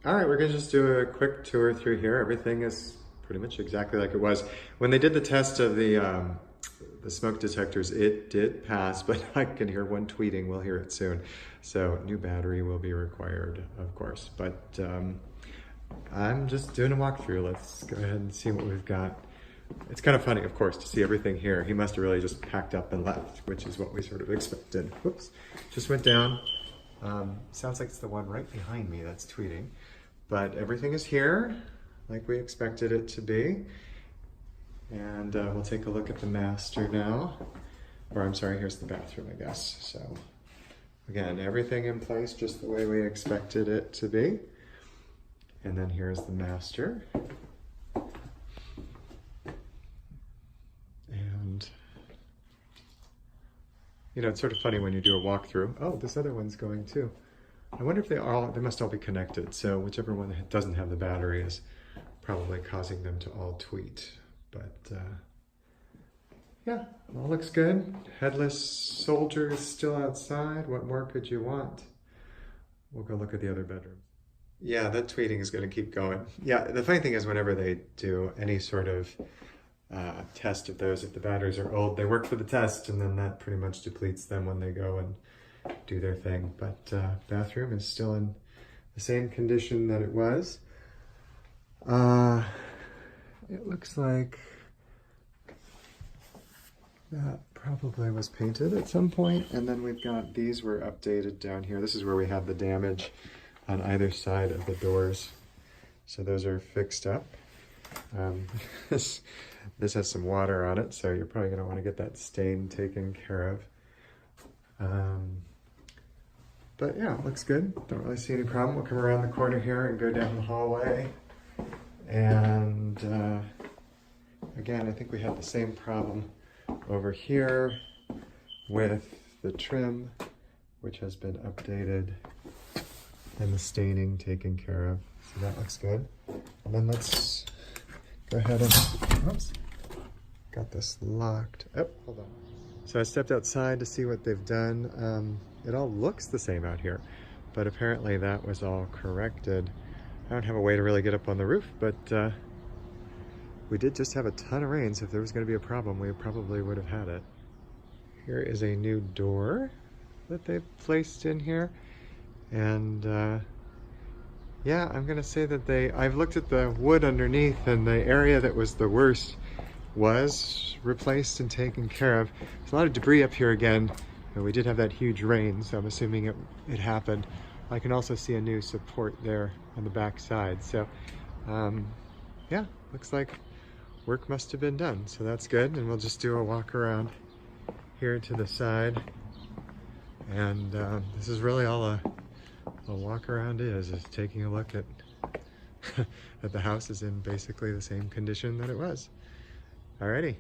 All right, we're gonna just do a quick tour through here. Everything is pretty much exactly like it was. When they did the test of the smoke detectors, it did pass, but I can hear one tweeting. We'll hear it soon. So new battery will be required, of course. But I'm just doing a walkthrough. Let's go ahead and see what we've got. It's kind of funny, of course, to see everything here. He must have really just packed up and left, which is what we sort of expected. Whoops, just went down. Sounds like it's the one right behind me that's tweeting. But everything is here, like we expected it to be. And we'll take a look at the master now. Or I'm sorry, here's the bathroom, I guess. So again, everything in place just the way we expected it to be. And then here's the master. And, you know, it's sort of funny when you do a walkthrough. Oh, this other one's going too. I wonder if they must all be connected. So whichever one doesn't have the battery is probably causing them to all tweet. But yeah, all looks good. Headless soldier is still outside. What more could you want? We'll go look at the other bedroom. Yeah, that tweeting is going to keep going. Yeah, the funny thing is whenever they do any sort of test of those, if the batteries are old, they work for the test and then that pretty much depletes them when they go and do their thing. But bathroom is still in the same condition that it was. It looks like that probably was painted at some point. And then we've got, these were updated down here. This is where we have the damage on either side of the doors. So those are fixed up. This has some water on it, so you're probably going to want to get that stain taken care of. But yeah, it looks good. Don't really see any problem. We'll come around the corner here and go down the hallway. And again, I think we had the same problem over here with the trim, which has been updated, and the staining taken care of. So that looks good. And then let's go ahead and, oops, got this locked. Oh, hold on. So I stepped outside to see what they've done. It all looks the same out here, but apparently that was all corrected. I don't have a way to really get up on the roof, but we did just have a ton of rain, so if there was going to be a problem, we probably would have had it. Here is a new door that they've placed in here, and yeah, I'm going to say that I've looked at the wood underneath, and the area that was the worst was replaced and taken care of. There's a lot of debris up here again, and we did have that huge rain, so I'm assuming it happened. I can also see a new support there on the back side. So yeah, looks like work must have been done. So that's good, and we'll just do a walk around here to the side. And this is really all a walk around is taking a look at that the house is in basically the same condition that it was. Alrighty.